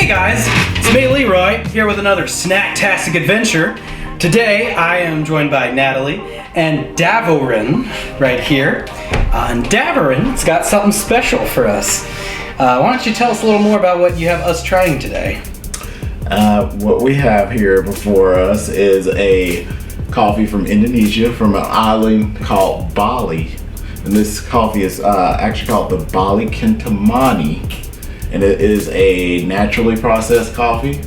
Hey guys, it's me LeRoy here with another Snacktastic adventure. Today I am joined by Natalie and Davoren right here. And Davoren's got something special for us. Why don't you tell us a little more about what you have us trying today? What we have here before us is a coffee from Indonesia, from an island called Bali. And this coffee is actually called the Bali Kintamani. And it is a naturally processed coffee,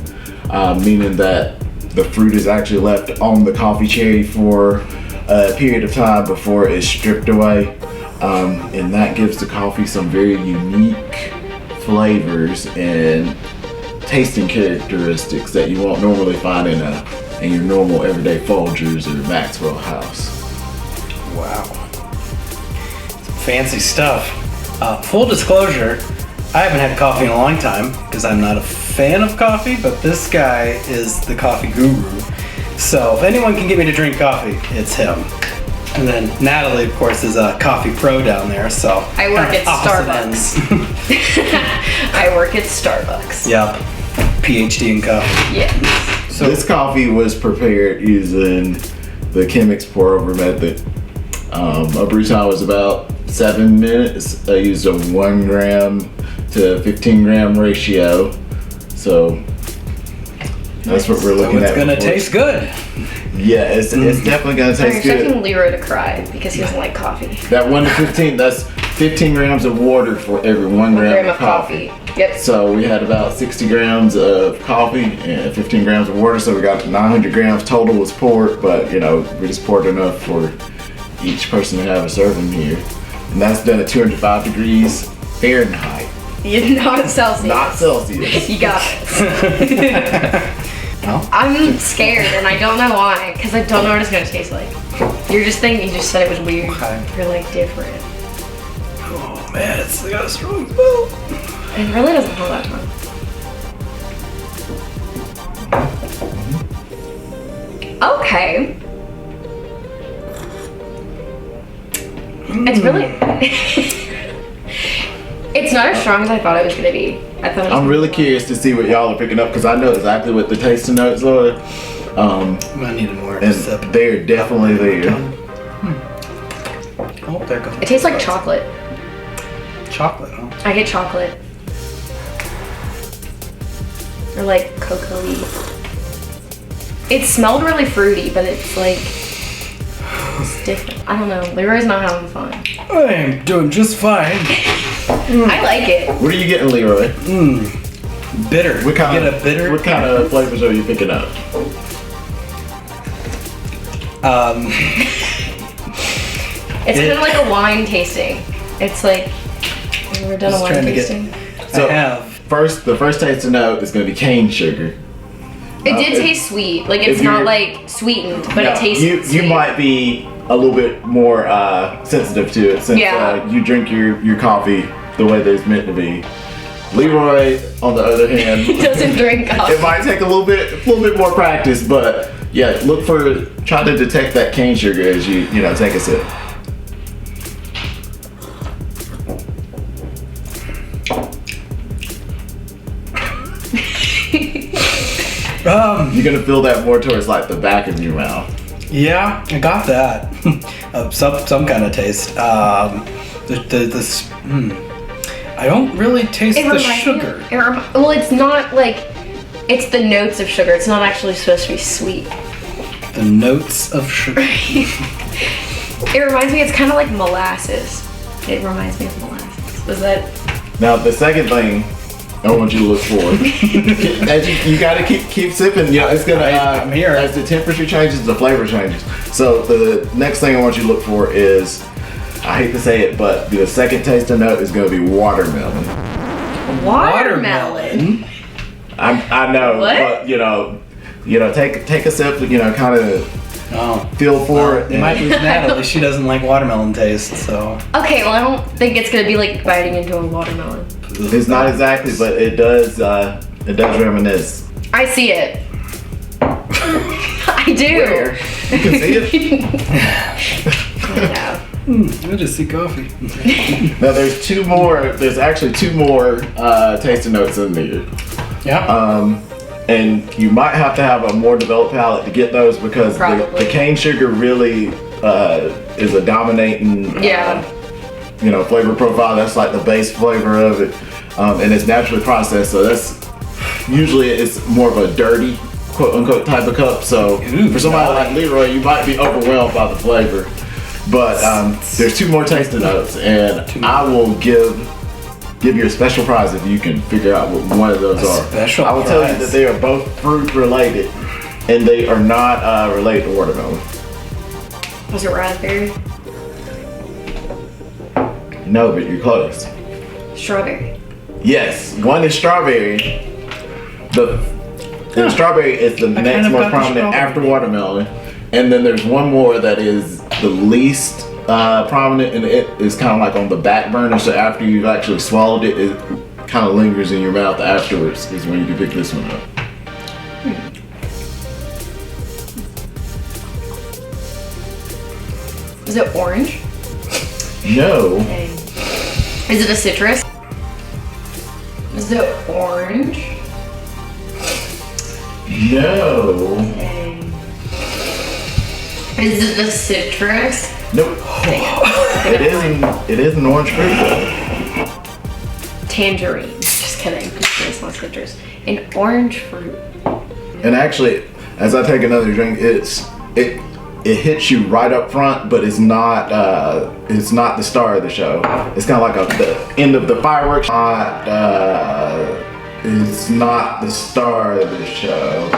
meaning that the fruit is actually left on the coffee cherry for a period of time before it's stripped away. And that gives the coffee some very unique flavors and tasting characteristics that you won't normally find in your normal everyday Folgers or Maxwell house. Wow. Some fancy stuff. Full disclosure, I haven't had coffee in a long time because I'm not a fan of coffee, but this guy is the coffee guru. So if anyone can get me to drink coffee, it's him. And then Natalie, of course, is a coffee pro down there, so I work at Starbucks. I work at Starbucks. Yep. PhD in coffee. Yes. So this coffee was prepared using the Chemex pour-over method. A brew time was about 7 minutes. I used a 1 gram to 15 gram ratio. So that's what we're looking at. It's gonna taste good. Yeah, it's definitely gonna taste You're good. expecting Leroy to cry because he doesn't like coffee. That 1 to 15, that's 15 grams of water for every 1 gram of coffee. Yep. So we had about 60 grams of coffee and 15 grams of water, so we got 900 grams total was poured, but you know, we just poured enough for each person to have a serving here. And that's done at 205 degrees Fahrenheit. You're not Celsius. Not Celsius. You got it. Well, I'm scared and I don't know why, because I don't know what it's gonna taste like. You're just thinking, you just said it was weird. Okay. You're like different. oh man, it's got a strong smell. It really doesn't hold that much. Okay. It's really. It's not as strong as I thought it was gonna be. I thought it was I'm really curious to see what y'all are picking up because I know exactly what the tasting notes are. I need more. And they're definitely there. Oh, there goes. It tastes like chocolate. Chocolate, huh? I get chocolate. Or like cocoa-y. It smelled really fruity, but it's like, it's different. I don't know. Leroy's not having fun. I am doing just fine. I like it. What are you getting, Leroy? Bitter. What kind Get a bitter. What kind of flavors are you picking up? It's kind of like a wine tasting. It's like, have you ever done a Just wine trying to get- tasting? So I have. the first tasting note is going to be cane sugar. It did taste sweet. Like it's if not you're- like sweetened, but Now, it tastes you sweet. might be a little bit more sensitive to it since Yeah. you drink your coffee the way that it's meant to be. Leroy, on the other hand, He doesn't drink coffee. it might take a little bit more practice, but yeah, try to detect that cane sugar as you take a sip. You're gonna feel that more towards like the back of your mouth. Yeah, I got that. some kind of taste. I don't really taste the sugar. Well, it's not like, it's the notes of sugar. It's not actually supposed to be sweet. The notes of sugar. It reminds me, it's kind of like molasses. It reminds me of molasses. Was that? Now the second thing I want you to look for, as you gotta keep sipping. Yeah, it's gonna. I'm here. As the temperature changes, the flavor changes. So the next thing I want you to look for is, I hate to say it, but the second tasting note is gonna be watermelon. Watermelon. I know, What? but take a sip. Kind of Oh. feel for it. It might lose Natalie. She doesn't like watermelon taste, so. Okay, well I don't think it's gonna be like biting into a watermelon. It's not exactly, but it does reminisce. I see it. I do. Where? You can see it. Yeah. I just see coffee. Now there's actually two more tasting notes in there. Yeah. And you might have to have a more developed palate to get those because the cane sugar really is a dominating flavor profile. That's like the base flavor of it, and it's naturally processed. So that's usually it's more of a dirty, quote unquote, type of cup. So for somebody like LeRoy, you might be overwhelmed by the flavor. But there's 2 more tasting notes, and I will give you a special prize if you can figure out what one of those are. Special I will tell you that they are both fruit related, and they are not related to watermelon. Was it raspberry? No, but you're close. Strawberry. Yes, one is strawberry. The strawberry is the next most prominent after watermelon, and then there's one more that is the least prominent, and it is kind of like on the back burner. So after you've actually swallowed it, it kind of lingers in your mouth afterwards. Is when you can pick this one up. Is it orange? No. Okay. Is it a citrus? Is it orange? No. Okay. Is it a citrus? Nope. It is an orange fruit though. Tangerine. Just kidding. It's not citrus. An orange fruit. And actually, as I take another drink, it hits you right up front, but it's not the star of the show. It's kind of like the end of the fireworks. It's not the star of the show.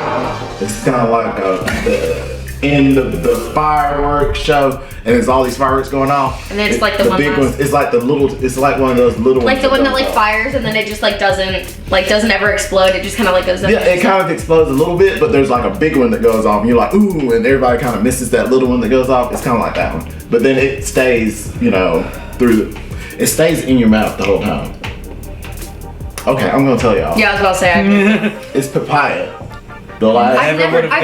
It's kind of like the end of the fireworks show, and there's all these fireworks going off. And then it's like the one big ones. It's like the little. It's like one of those little. Like ones the one that like off. fires and then it just like doesn't ever explode. It just kind of like goes up. Yeah, it kind of explodes a little bit, but there's like a big one that goes off, and you're like, ooh, and everybody kind of misses that little one that goes off. It's kind of like that one, but then it stays, it stays in your mouth the whole time. Okay, I'm gonna tell y'all. Yeah, I was about to say. It's papaya. The last. I've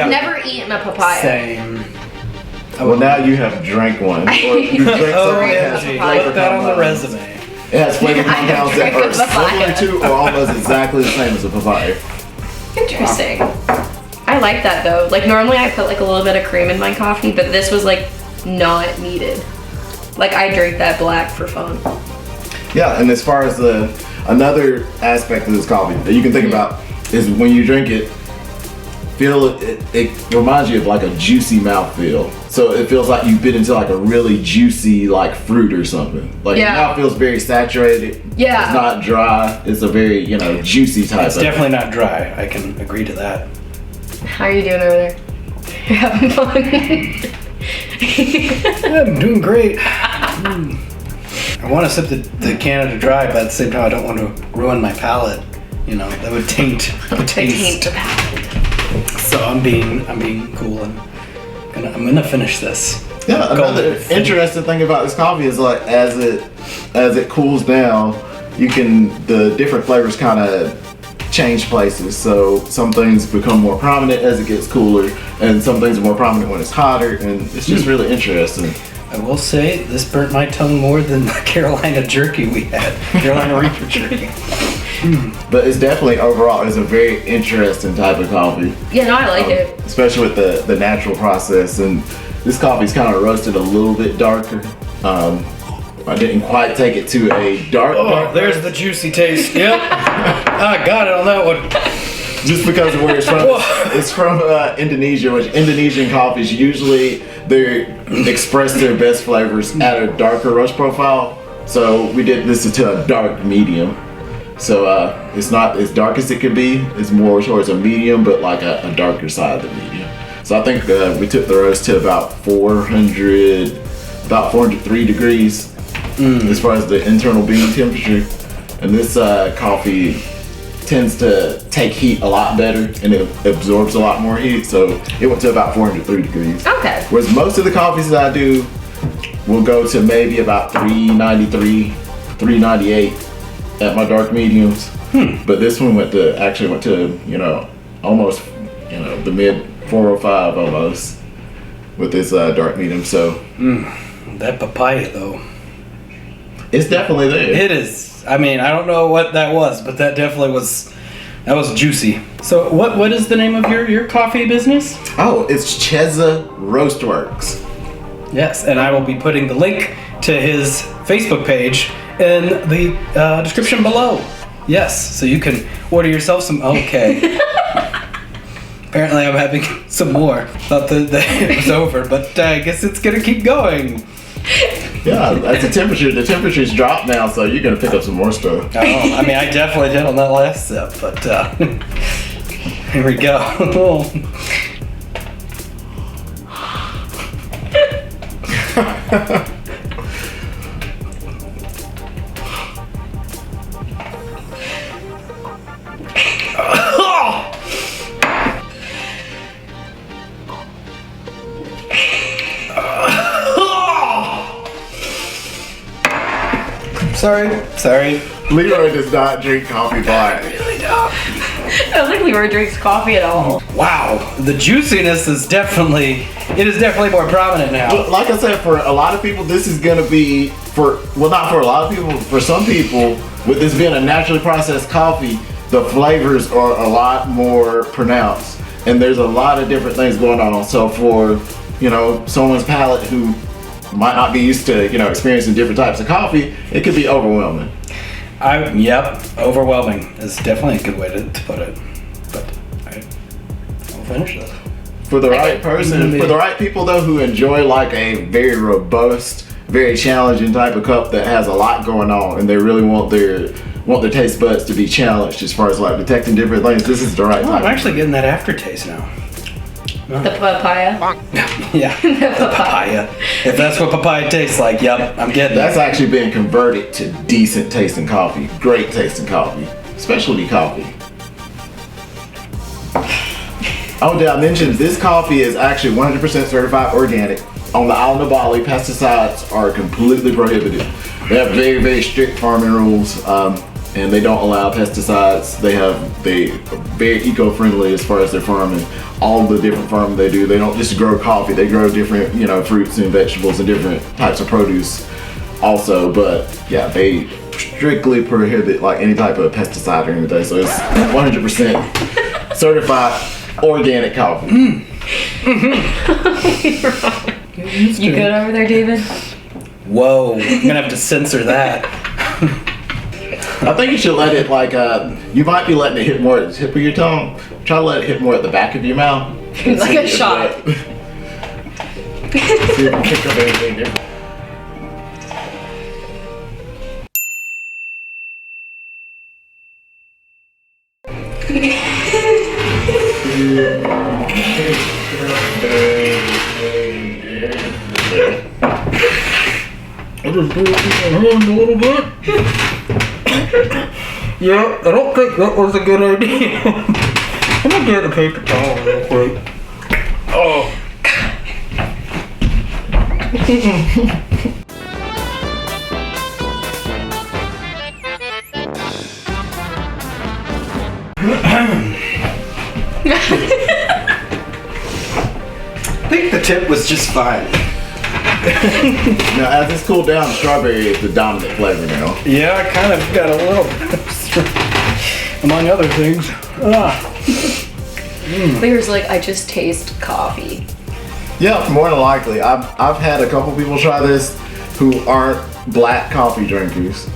never eaten a papaya. Same. Well, now you have drank one. Or you drank something that has flavor Put that on the compounds. resume. It has flavor compounds that drank a are papaya. similar to or almost exactly the same as a papaya. Interesting. I like that though. Like normally I put like a little bit of cream in my coffee, but this was like not needed. Like I drink that black for fun. Yeah, and as far as another aspect of this coffee that you can think about is when you drink it, it reminds you of like a juicy mouthfeel. So it feels like you bit into like a really juicy like fruit or something. Like your mouth feels very saturated. Yeah. It's not dry. It's a very, juicy type It's definitely not dry. I can agree to that. How are you doing over there? You're having fun. I'm doing great. I want to sip the Canada Dry, but at the same time, I don't want to ruin my palate. That would taint the taste. The palate. So I'm being cool and I'm gonna finish this. Yeah, another interesting thing about this coffee is like as it cools down, the different flavors kind of change places. So some things become more prominent as it gets cooler, and some things are more prominent when it's hotter, and it's just really interesting. I will say this burnt my tongue more than the Carolina jerky we had, Carolina Reaper jerky. But it's definitely overall it's a very interesting type of coffee. Yeah, no, I like it. Especially with the natural process, and this coffee's kind of roasted a little bit darker. I didn't quite take it to a dark. There's the juicy taste. Yep, I got it on that one. Just because of where it's from. It's from Indonesia, which Indonesian coffees usually they express their best flavors at a darker roast profile. So we did this to a dark medium. So it's not as dark as it could be. It's more towards a medium, but like a darker side of the medium. So I think we took the roast to about 403 degrees as far as the internal bean temperature. And this coffee tends to take heat a lot better, and it absorbs a lot more heat. So it went to about 403 degrees. Okay. Whereas most of the coffees that I do will go to maybe about 393, 398 at my dark mediums. But this one went to almost the mid 405 almost with this dark medium. So that papaya though, it's definitely there. it is. I mean, I don't know what that was, but that definitely was That was juicy. So what is the name of your coffee business? Oh, it's Cheza Roastworks. Yes, and I will be putting the link to his Facebook page in the description below. Yes, so you can order yourself some. Okay. Apparently I'm having some more. Thought that it was over, but I guess it's gonna keep going. Yeah, that's the temperature. The temperature's dropped now, so you're gonna pick up some more stuff. Oh, I mean, I definitely did on that last sip, but here we go. Sorry. LeRoy does not drink coffee black. Really don't. I don't think LeRoy drinks coffee at all. Wow, the juiciness is definitely more prominent now. But like I said, for a lot of people, this is gonna be not for a lot of people, for some people, with this being a naturally processed coffee, the flavors are a lot more pronounced, and there's a lot of different things going on. So for someone's palate who might not be used to experiencing different types of coffee, it could be overwhelming. Overwhelming is definitely a good way to put it. But I'll finish this. For the right person, for the right people though, who enjoy like a very robust, very challenging type of cup that has a lot going on, and they really want their taste buds to be challenged as far as like detecting different things, this is the right Oh, time. I'm actually getting that aftertaste now. The papaya. Yeah, the papaya. If that's what papaya tastes like, yep, I'm getting That's it. actually been converted to decent tasting coffee, great tasting coffee, specialty coffee. Oh, did I mention this coffee is actually 100% certified organic. On the island of Bali, pesticides are completely prohibited. They have very, very strict farming rules, and they don't allow pesticides. They are very eco-friendly as far as their farming. All the different farming they do, they don't just grow coffee. They grow different, fruits and vegetables and different types of produce also. But yeah, they strictly prohibit like any type of pesticide or anything. So it's 100% certified organic coffee. You good over there, David? Whoa, I'm gonna have to censor that. I think you should let it you might be letting it hit more at the tip of your tongue. Try to let it hit more at the back of your mouth. Like a shot. See if you can pick up anything different. I'll just do it with my hand a little bit. Yeah, I don't think that was a good idea. I'm gonna get the paper towel real quick. Oh. I think the tip was just fine. Now, as it's cooled down, strawberry is the dominant flavor now. Yeah, I kind of got a little among other things. Lear's like, I just taste coffee. Yeah, more than likely. I've had a couple people try this who aren't black coffee drinkers,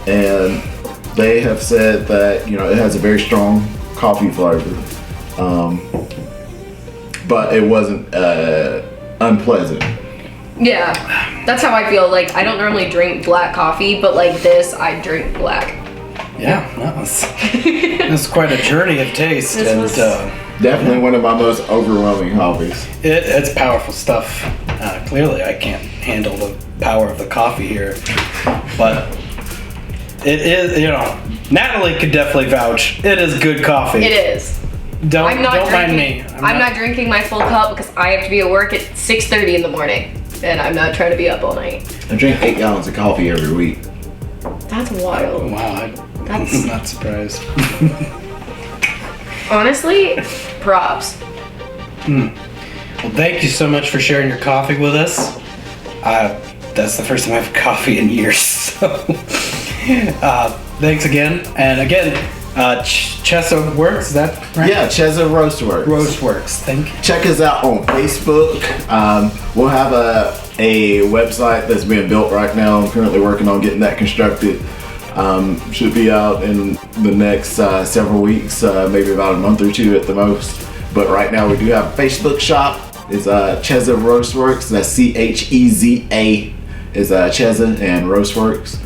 and they have said that it has a very strong coffee flavor, but it wasn't unpleasant. Yeah, that's how I feel. Like, I don't normally drink black coffee, but like this, I drink black. Yeah, that was quite a journey of taste. This and was- Definitely one of my most overwhelming hobbies. it's powerful stuff. Clearly, I can't handle the power of the coffee here, but it is. Natalie could definitely vouch. It is good coffee. It is. Don't mind me. I'm not drinking my full cup because I have to be at work at 6:30 in the morning, and I'm not trying to be up all night. I drink 8 gallons of coffee every week. That's wild. Wow, That's- I'm not surprised. Honestly, props. Well, thank you so much for sharing your coffee with us. That's the first time I've had coffee in years. So, thanks again. And again, Cheza Works, is that right? Yeah, Cheza Roastworks. Roastworks, thank you. Check us out on Facebook. We'll have a website that's being built right now. I'm currently working on getting that constructed. Should be out in the next several weeks, maybe about a month or two at the most. But right now we do have a Facebook shop. It's Cheza Roastworks. That's CHEZA is Cheza and Roastworks.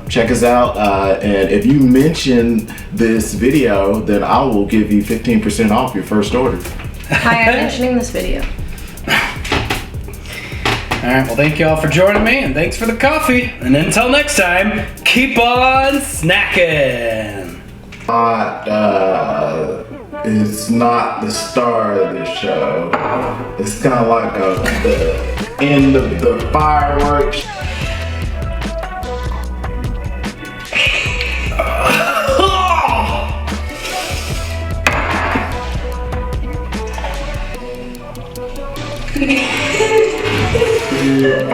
Check us out, and if you mention this video, then I will give you 15% off your first order. Hi, I'm mentioning this video. Alright, well thank you all for joining me, and thanks for the coffee. And until next time, keep on snacking! It's not the star of the show. It's kind of like the end of the fireworks. Yeah.